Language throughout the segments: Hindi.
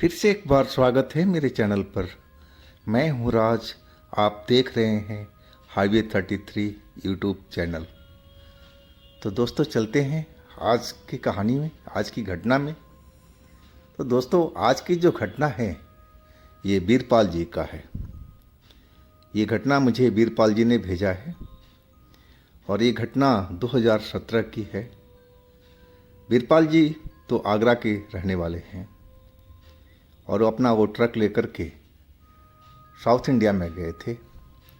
फिर से एक बार स्वागत है मेरे चैनल पर। मैं हूँ राज। आप देख रहे हैं हाईवे 33 यूट्यूब चैनल। तो दोस्तों चलते हैं आज की कहानी में, आज की घटना में। तो दोस्तों आज की जो घटना है ये बीरपाल जी का है। ये घटना मुझे बीरपाल जी ने भेजा है और ये घटना 2017 की है। बीरपाल जी तो आगरा के रहने वाले हैं और अपना वो ट्रक लेकर के साउथ इंडिया में गए थे,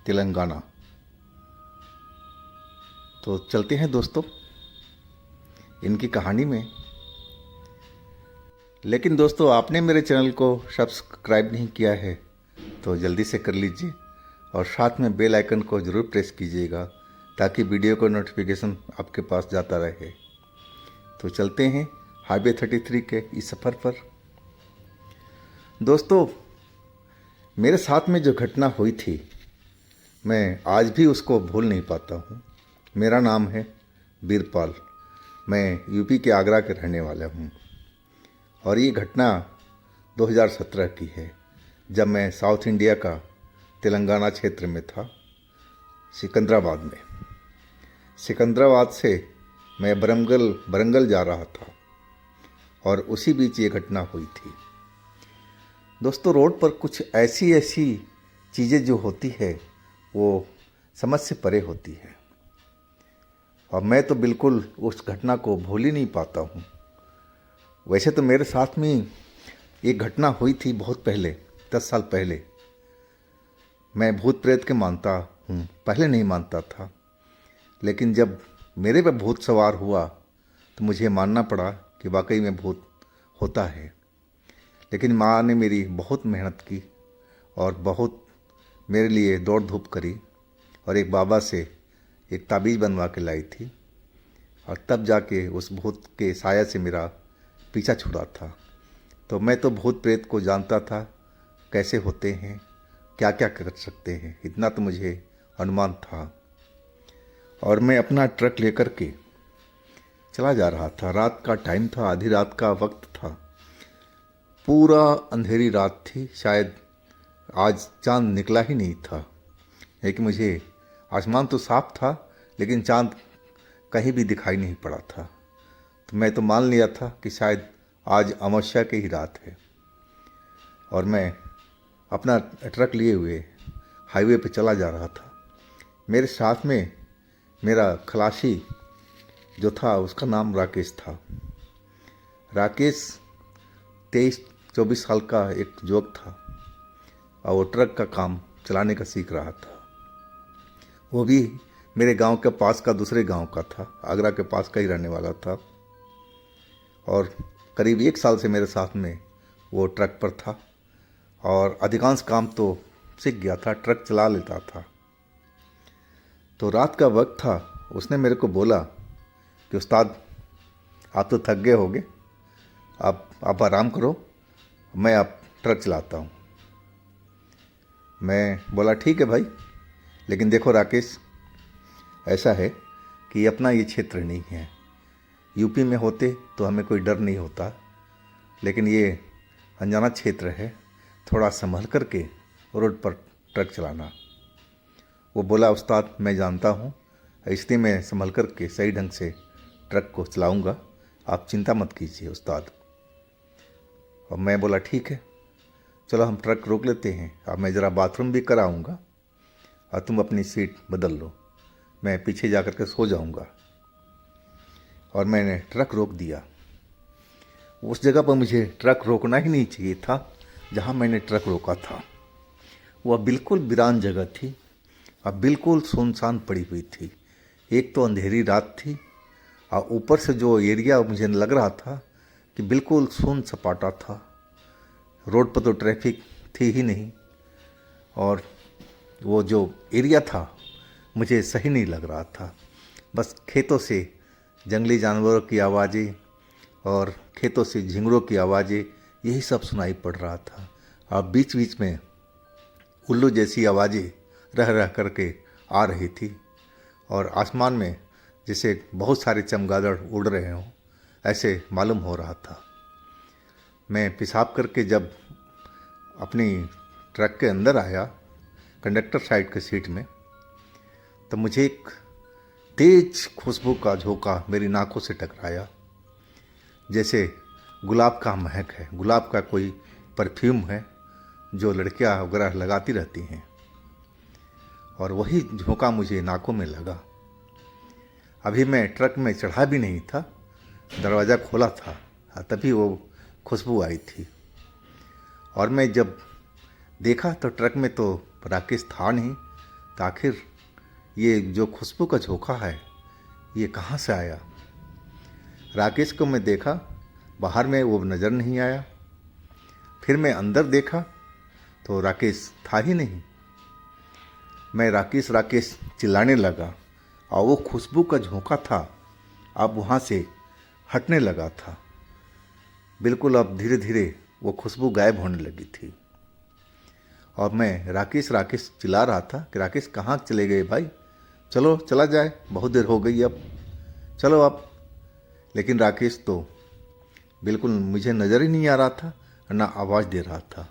तेलंगाना। तो चलते हैं दोस्तों इनकी कहानी में। लेकिन दोस्तों आपने मेरे चैनल को सब्सक्राइब नहीं किया है तो जल्दी से कर लीजिए और साथ में बेल आइकन को ज़रूर प्रेस कीजिएगा ताकि वीडियो का नोटिफिकेशन आपके पास जाता रहे। तो चलते हैं हाईवे 33 के इस सफ़र पर। दोस्तों मेरे साथ में जो घटना हुई थी मैं आज भी उसको भूल नहीं पाता हूँ। मेरा नाम है बीरपाल। मैं यूपी के आगरा के रहने वाला हूँ और ये घटना 2017 की है जब मैं साउथ इंडिया का तेलंगाना क्षेत्र में था, सिकंदराबाद में। सिकंदराबाद से मैं बरंगल जा रहा था और उसी बीच ये घटना हुई थी। दोस्तों रोड पर कुछ ऐसी चीज़ें जो होती है वो समझ से परे होती है और मैं तो बिल्कुल उस घटना को भूल ही नहीं पाता हूँ। वैसे तो मेरे साथ में एक घटना हुई थी बहुत पहले, 10 साल पहले। मैं भूत प्रेत के मानता हूँ, पहले नहीं मानता था, लेकिन जब मेरे पे भूत सवार हुआ तो मुझे मानना पड़ा कि वाकई में भूत होता है। लेकिन माँ ने मेरी बहुत मेहनत की और बहुत मेरे लिए दौड़ धूप करी और एक बाबा से एक ताबीज़ बनवा के लाई थी और तब जाके उस भूत के साया से मेरा पीछा छुड़ा था। तो मैं तो भूत प्रेत को जानता था, कैसे होते हैं, क्या क्या कर सकते हैं, इतना तो मुझे अनुमान था। और मैं अपना ट्रक लेकर के चला जा रहा था। रात का टाइम था, आधी रात का वक्त था, पूरा अंधेरी रात थी। शायद आज चांद निकला ही नहीं था, लेकिन मुझे आसमान तो साफ था लेकिन चांद कहीं भी दिखाई नहीं पड़ा था। तो मैं तो मान लिया था कि शायद आज अमावस्या की ही रात है। और मैं अपना ट्रक लिए हुए हाईवे पे चला जा रहा था। मेरे साथ में मेरा खलासी जो था उसका नाम राकेश था। राकेश 23-24 साल का एक युवक था और वो ट्रक का काम चलाने का सीख रहा था। वो भी मेरे गांव के पास का दूसरे गांव का था, आगरा के पास का ही रहने वाला था और करीब 1 साल से मेरे साथ में वो ट्रक पर था और अधिकांश काम तो सीख गया था, ट्रक चला लेता था। तो रात का वक्त था। उसने मेरे को बोला कि उस्ताद आप तो थक गए होगे, आप आराम करो, मैं आप ट्रक चलाता हूँ। मैं बोला ठीक है भाई, लेकिन देखो राकेश, ऐसा है कि अपना ये क्षेत्र नहीं है। यूपी में होते तो हमें कोई डर नहीं होता, लेकिन ये अनजाना क्षेत्र है, थोड़ा संभल कर के रोड पर ट्रक चलाना। वो बोला उस्ताद मैं जानता हूँ, इसलिए मैं संभल कर के सही ढंग से ट्रक को चलाऊँगा, आप चिंता मत कीजिए उस्ताद। और मैं बोला ठीक है, चलो हम ट्रक रोक लेते हैं, अब मैं ज़रा बाथरूम भी कराऊँगा और तुम अपनी सीट बदल लो, मैं पीछे जा कर के सो जाऊँगा। और मैंने ट्रक रोक दिया। उस जगह पर मुझे ट्रक रोकना ही नहीं चाहिए था जहाँ मैंने ट्रक रोका था। वह बिल्कुल वीरान जगह थी और बिल्कुल सुनसान पड़ी हुई थी। एक तो अंधेरी रात थी और ऊपर से जो एरिया मुझे लग रहा था कि बिल्कुल सुन सपाटा था। रोड पर तो ट्रैफिक थी ही नहीं और वो जो एरिया था मुझे सही नहीं लग रहा था। बस खेतों से जंगली जानवरों की आवाज़ें और खेतों से झिंगुरों की आवाज़ें, यही सब सुनाई पड़ रहा था। और बीच बीच में उल्लू जैसी आवाज़ें रह रह करके आ रही थी और आसमान में जैसे बहुत सारे चमगादड़ उड़ रहे हों, ऐसे मालूम हो रहा था। मैं पेशाब करके जब अपनी ट्रक के अंदर आया कंडक्टर साइड के सीट में, तो मुझे एक तेज खुशबू का झोंका मेरी नाकों से टकराया, जैसे गुलाब का महक है, गुलाब का कोई परफ्यूम है जो लड़कियां वगैरह लगाती रहती हैं, और वही झोंका मुझे नाकों में लगा। अभी मैं ट्रक में चढ़ा भी नहीं था, दरवाज़ा खोला था, तभी वो खुशबू आई थी। और मैं जब देखा तो ट्रक में तो राकेश था नहीं, तो आखिर ये जो खुशबू का झोंका है ये कहाँ से आया। राकेश को मैं देखा, बाहर में वो नज़र नहीं आया। फिर मैं अंदर देखा तो राकेश था ही नहीं। मैं राकेश राकेश चिल्लाने लगा और वो खुशबू का झोंका था अब वहाँ से हटने लगा था। बिल्कुल अब धीरे धीरे वो खुशबू गायब होने लगी थी, और मैं राकेश राकेश चिल्ला रहा था कि राकेश कहाँ चले गए भाई, चलो चला जाए, बहुत देर हो गई अब, चलो अब। लेकिन राकेश तो बिल्कुल मुझे नज़र ही नहीं आ रहा था, ना आवाज़ दे रहा था।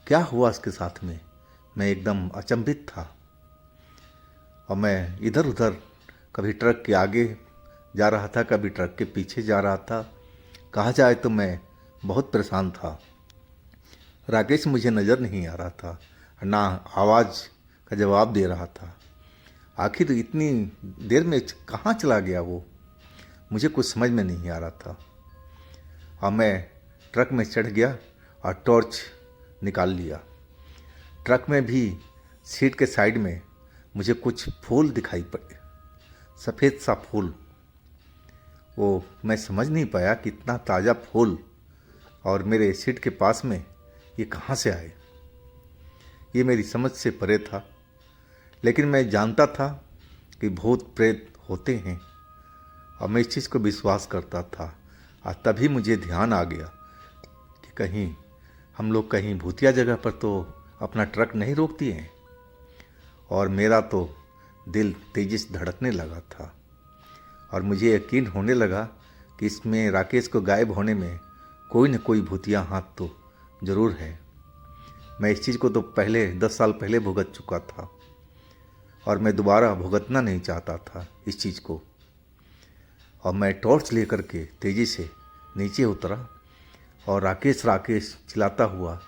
क्या हुआ उसके साथ में, मैं एकदम अचंभित था। और मैं इधर उधर कभी ट्रक के आगे जा रहा था, कभी ट्रक के पीछे जा रहा था। कहा जाए तो मैं बहुत परेशान था। राकेश मुझे नज़र नहीं आ रहा था, ना आवाज़ का जवाब दे रहा था। आखिर इतनी देर में कहाँ चला गया वो, मुझे कुछ समझ में नहीं आ रहा था। और मैं ट्रक में चढ़ गया और टॉर्च निकाल लिया। ट्रक में भी सीट के साइड में मुझे कुछ फूल दिखाई पड़े, सफ़ेद सा फूल। वो मैं समझ नहीं पाया कि इतना ताज़ा फूल और मेरे सीट के पास में ये कहाँ से आए। ये मेरी समझ से परे था। लेकिन मैं जानता था कि भूत प्रेत होते हैं, और मैं इस चीज़ को विश्वास करता था। और तभी मुझे ध्यान आ गया कि कहीं हम लोग कहीं भूतिया जगह पर तो अपना ट्रक नहीं रोकती हैं। और मेरा तो दिल तेजी से धड़कने लगा था, और मुझे यकीन होने लगा कि इसमें राकेश को गायब होने में कोई न कोई भूतिया हाथ तो ज़रूर है। मैं इस चीज़ को तो पहले 10 साल पहले भुगत चुका था, और मैं दोबारा भुगतना नहीं चाहता था इस चीज़ को। और मैं टॉर्च लेकर के तेज़ी से नीचे उतरा, और राकेश राकेश चिल्लाता हुआ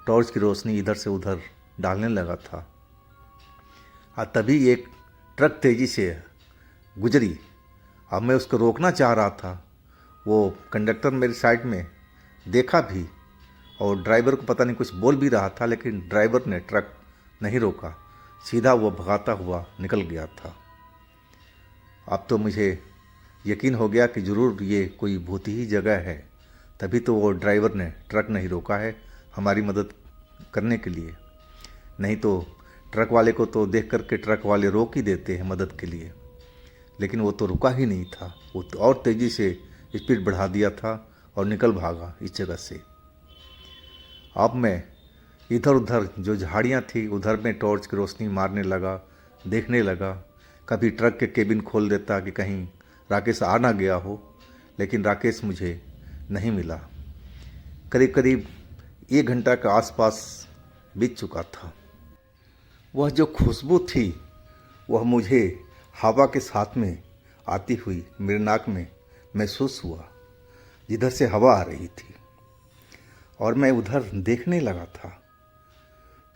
टॉर्च की रोशनी इधर से उधर डालने लगा था। और तभी एक ट्रक तेज़ी से गुजरी। अब मैं उसको रोकना चाह रहा था। वो कंडक्टर मेरी साइड में देखा भी, और ड्राइवर को पता नहीं कुछ बोल भी रहा था, लेकिन ड्राइवर ने ट्रक नहीं रोका, सीधा वो भगाता हुआ निकल गया था। अब तो मुझे यकीन हो गया कि ज़रूर ये कोई भूत ही जगह है, तभी तो वो ड्राइवर ने ट्रक नहीं रोका है हमारी मदद करने के लिए। नहीं तो ट्रक वाले को तो देख कर के ट्रक वाले रोक ही देते हैं मदद के लिए, लेकिन वो तो रुका ही नहीं था। वो तो और तेज़ी से स्पीड बढ़ा दिया था और निकल भागा इस जगह से। अब मैं इधर उधर जो झाड़ियाँ थी उधर में टॉर्च की रोशनी मारने लगा, देखने लगा। कभी ट्रक के केबिन खोल देता कि कहीं राकेश आ ना गया हो, लेकिन राकेश मुझे नहीं मिला। करीब करीब 1 घंटा का आसपास बीत चुका था। वह जो खुशबू थी वह मुझे हवा के साथ में आती हुई मेरे नाक में महसूस हुआ, जिधर से हवा आ रही थी। और मैं उधर देखने लगा था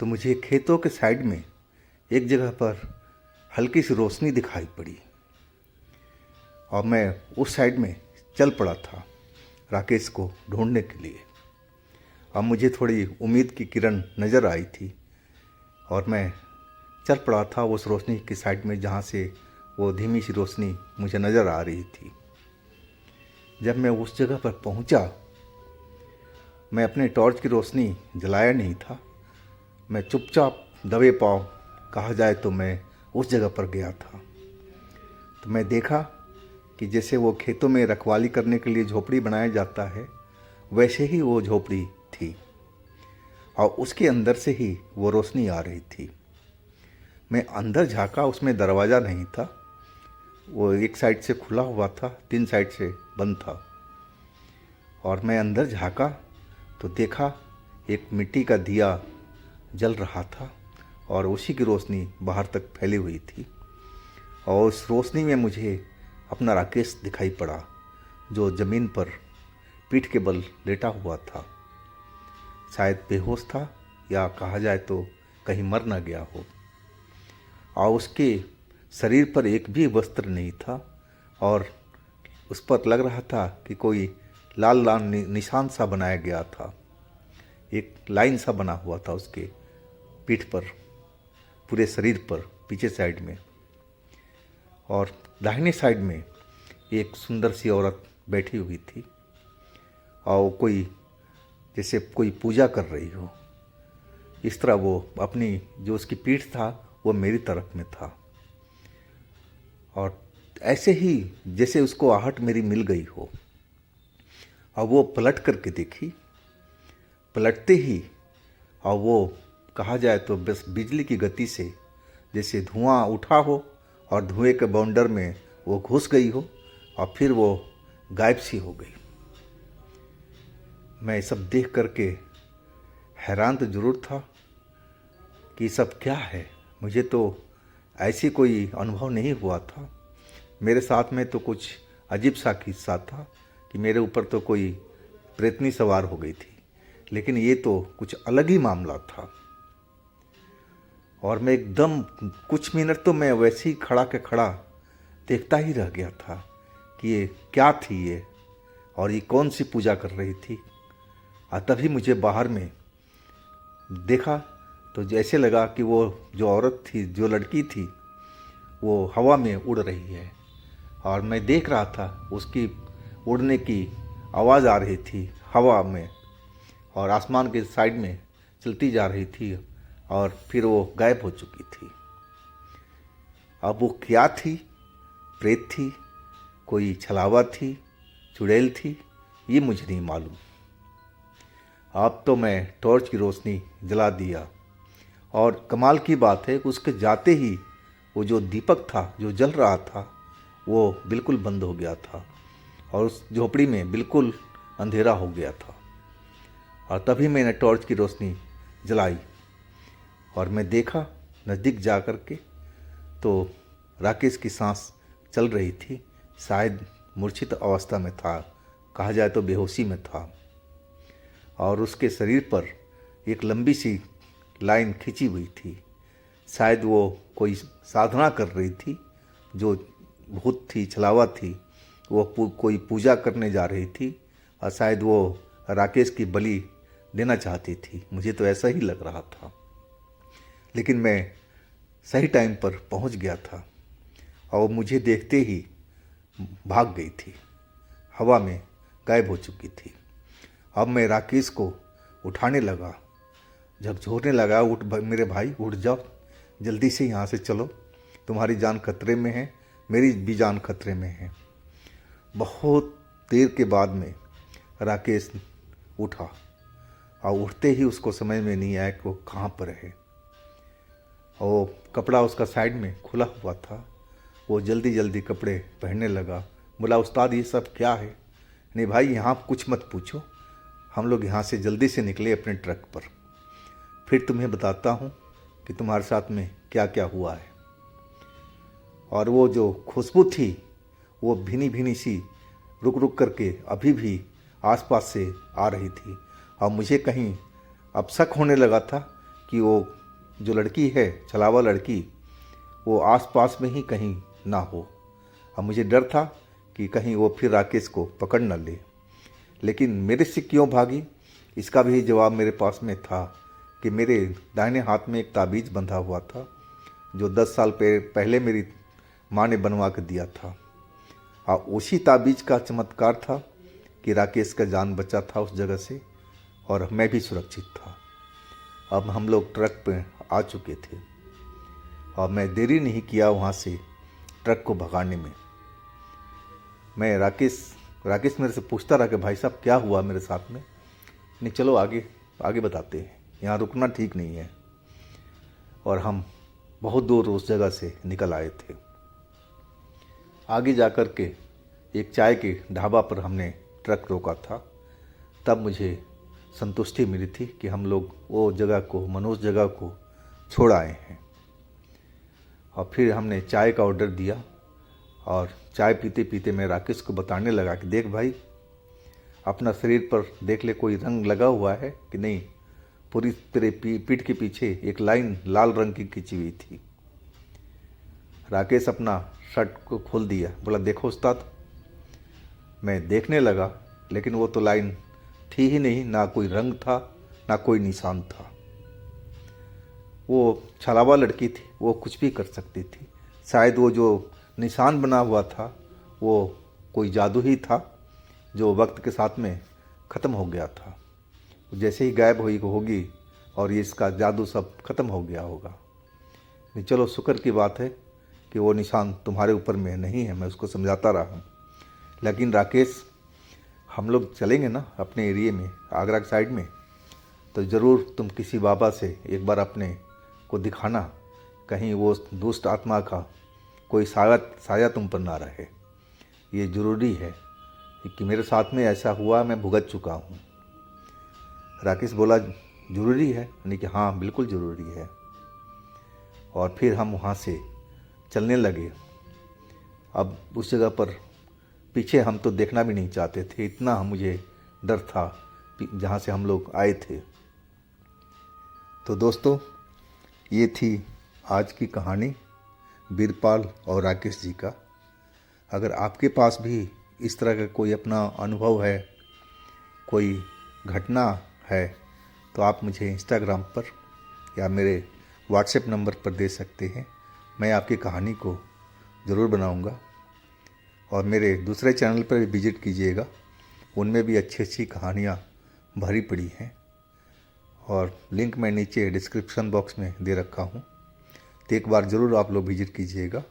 तो मुझे खेतों के साइड में एक जगह पर हल्की सी रोशनी दिखाई पड़ी, और मैं उस साइड में चल पड़ा था राकेश को ढूंढने के लिए। अब मुझे थोड़ी उम्मीद की किरण नज़र आई थी, और मैं चल पड़ा था उस रोशनी की साइड में जहाँ से वो धीमी सी रोशनी मुझे नज़र आ रही थी। जब मैं उस जगह पर पहुँचा, मैं अपने टॉर्च की रोशनी जलाया नहीं था। मैं चुपचाप दबे पाँव कहा जाए तो मैं उस जगह पर गया था। तो मैं देखा कि जैसे वो खेतों में रखवाली करने के लिए झोपड़ी बनाया जाता है, वैसे ही वो झोपड़ी थी, और उसके अंदर से ही वो रोशनी आ रही थी। मैं अंदर झांका, उसमें दरवाज़ा नहीं था, वो एक साइड से खुला हुआ था, 3 साइड से बंद था। और मैं अंदर झांका तो देखा एक मिट्टी का दिया जल रहा था और उसी की रोशनी बाहर तक फैली हुई थी। और उस रोशनी में मुझे अपना राकेश दिखाई पड़ा, जो ज़मीन पर पीठ के बल लेटा हुआ था। शायद बेहोश था, या कहा जाए तो कहीं मर न गया हो। और उसके शरीर पर एक भी वस्त्र नहीं था, और उस पर लग रहा था कि कोई लाल लाल निशान सा बनाया गया था। एक लाइन सा बना हुआ था उसके पीठ पर, पूरे शरीर पर, पीछे साइड में। और दाहिने साइड में एक सुंदर सी औरत बैठी हुई थी, और कोई जैसे कोई पूजा कर रही हो, इस तरह वो अपनी, जो उसकी पीठ था वो मेरी तरफ में था। और ऐसे ही जैसे उसको आहट मेरी मिल गई हो, और वो पलट करके देखी। पलटते ही, और वो कहा जाए तो बस बिजली की गति से जैसे धुआं उठा हो और धुएं के बाउंडर में वो घुस गई हो, और फिर वो गायब सी हो गई। मैं सब देख करके हैरान तो ज़रूर था कि सब क्या है। मुझे तो ऐसी कोई अनुभव नहीं हुआ था। मेरे साथ में तो कुछ अजीब सा किस्सा था कि मेरे ऊपर तो कोई प्रेतनी सवार हो गई थी, लेकिन ये तो कुछ अलग ही मामला था। और मैं एकदम कुछ मिनट तो मैं वैसे ही खड़ा के खड़ा देखता ही रह गया था कि ये क्या थी ये, और ये कौन सी पूजा कर रही थी। और तभी मुझे बाहर में देखा तो जैसे लगा कि वो जो औरत थी, जो लड़की थी, वो हवा में उड़ रही है। और मैं देख रहा था उसकी उड़ने की आवाज़ आ रही थी हवा में, और आसमान के साइड में चलती जा रही थी, और फिर वो गायब हो चुकी थी। अब वो क्या थी? प्रेत थी, कोई छलावा थी, चुड़ैल थी, ये मुझे नहीं मालूम। अब तो मैं टॉर्च की रोशनी जला दिया, और कमाल की बात है कि उसके जाते ही वो जो दीपक था जो जल रहा था वो बिल्कुल बंद हो गया था, और उस झोपड़ी में बिल्कुल अंधेरा हो गया था। और तभी मैंने टॉर्च की रोशनी जलाई, और मैं देखा नज़दीक जा कर के तो राकेश की सांस चल रही थी। शायद मूर्छित अवस्था में था, कहा जाए तो बेहोशी में था। और उसके शरीर पर एक लंबी सी लाइन खिंची हुई थी। शायद वो कोई साधना कर रही थी, जो भूत थी, छलावा थी, वो कोई पूजा करने जा रही थी, और शायद वो राकेश की बलि देना चाहती थी। मुझे तो ऐसा ही लग रहा था। लेकिन मैं सही टाइम पर पहुंच गया था, और मुझे देखते ही भाग गई थी, हवा में गायब हो चुकी थी। अब मैं राकेश को उठाने लगा, झकझोरने लगा, उठ मेरे भाई, उठ जाओ, जल्दी से यहाँ से चलो, तुम्हारी जान खतरे में है, मेरी भी जान खतरे में है। बहुत देर के बाद में राकेश उठा, और उठते ही उसको समझ में नहीं आया कि वो कहाँ पर है। और कपड़ा उसका साइड में खुला हुआ था, वो जल्दी जल्दी कपड़े पहनने लगा। बोला, उस्ताद ये सब क्या है? नहीं भाई, यहाँ कुछ मत पूछो, हम लोग यहाँ से जल्दी से निकले अपने ट्रक पर, फिर तुम्हें बताता हूँ कि तुम्हारे साथ में क्या क्या हुआ है। और वो जो खुशबू थी वो भीनी भीनी सी रुक रुक करके अभी भी आसपास से आ रही थी, और मुझे कहीं अब शक होने लगा था कि वो जो लड़की है, छलावा लड़की, वो आसपास में ही कहीं ना हो। अब मुझे डर था कि कहीं वो फिर राकेश को पकड़ न ले। लेकिन मेरे से क्यों भागी, इसका भी जवाब मेरे पास में था कि मेरे दाहिने हाथ में एक ताबीज़ बंधा हुआ था, जो 10 साल पहले मेरी माँ ने बनवा कर दिया था। और उसी ताबीज़ का चमत्कार था कि राकेश का जान बचा था उस जगह से, और मैं भी सुरक्षित था। अब हम लोग ट्रक पे आ चुके थे, और मैं देरी नहीं किया वहाँ से ट्रक को भगाने में। मैं राकेश मेरे से पूछता रहा कि भाई साहब क्या हुआ मेरे साथ में? नहीं, चलो आगे आगे बताते हैं, यहाँ रुकना ठीक नहीं है। और हम बहुत दूर उस जगह से निकल आए थे। आगे जा कर के एक चाय के ढाबा पर हमने ट्रक रोका था। तब मुझे संतुष्टि मिली थी कि हम लोग वो जगह को, मनोज जगह को छोड़ आए हैं। और फिर हमने चाय का ऑर्डर दिया और चाय पीते पीते मैं राकेश को बताने लगा कि देख भाई, अपना शरीर पर देख ले कोई रंग लगा हुआ है कि नहीं। पूरी तेरे पीठ के पीछे एक लाइन लाल रंग की खींची हुई थी। राकेश अपना शर्ट को खोल दिया, बोला देखो उस्ताद। मैं देखने लगा, लेकिन वो तो लाइन थी ही नहीं, ना कोई रंग था ना कोई निशान था। वो छलावा लड़की थी, वो कुछ भी कर सकती थी। शायद वो जो निशान बना हुआ था वो कोई जादू ही था जो वक्त के साथ में ख़त्म हो गया था। जैसे ही गायब होगी और ये इसका जादू सब ख़त्म हो गया होगा। चलो शुक्र की बात है कि वो निशान तुम्हारे ऊपर में नहीं है, मैं उसको समझाता रहा हूँ। लेकिन राकेश, हम लोग चलेंगे ना अपने एरिए में, आगरा के साइड में, तो ज़रूर तुम किसी बाबा से एक बार अपने को दिखाना, कहीं वो दुष्ट आत्मा का कोई साया तुम पर ना रहे। ये ज़रूरी है कि मेरे साथ में ऐसा हुआ, मैं भुगत चुका हूँ। राकेश बोला ज़रूरी है, यानी कि हाँ बिल्कुल ज़रूरी है। और फिर हम वहाँ से चलने लगे। अब उस जगह पर पीछे हम तो देखना भी नहीं चाहते थे, इतना मुझे डर था जहाँ से हम लोग आए थे। तो दोस्तों, ये थी आज की कहानी बीरपाल और राकेश जी का। अगर आपके पास भी इस तरह का कोई अपना अनुभव है, कोई घटना है, तो आप मुझे इंस्टाग्राम पर या मेरे व्हाट्सएप नंबर पर दे सकते हैं। मैं आपकी कहानी को ज़रूर बनाऊंगा। और मेरे दूसरे चैनल पर भी विज़िट कीजिएगा, उनमें भी अच्छी अच्छी कहानियाँ भरी पड़ी हैं। और लिंक मैं नीचे डिस्क्रिप्शन बॉक्स में दे रखा हूँ, तो एक बार ज़रूर आप लोग विज़िट कीजिएगा।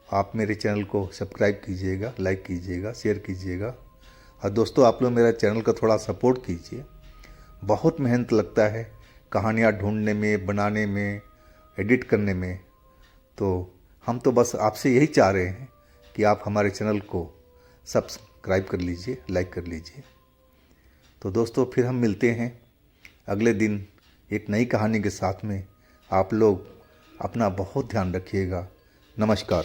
आप मेरे चैनल को सब्सक्राइब कीजिएगा, लाइक कीजिएगा, शेयर कीजिएगा। और दोस्तों, आप लोग मेरा चैनल का थोड़ा सपोर्ट कीजिए। बहुत मेहनत लगता है कहानियाँ ढूंढने में, बनाने में, एडिट करने में। तो हम तो बस आपसे यही चाह रहे हैं कि आप हमारे चैनल को सब्सक्राइब कर लीजिए, लाइक कर लीजिए। तो दोस्तों, फिर हम मिलते हैं अगले दिन एक नई कहानी के साथ में। आप लोग अपना बहुत ध्यान रखिएगा। नमस्कार।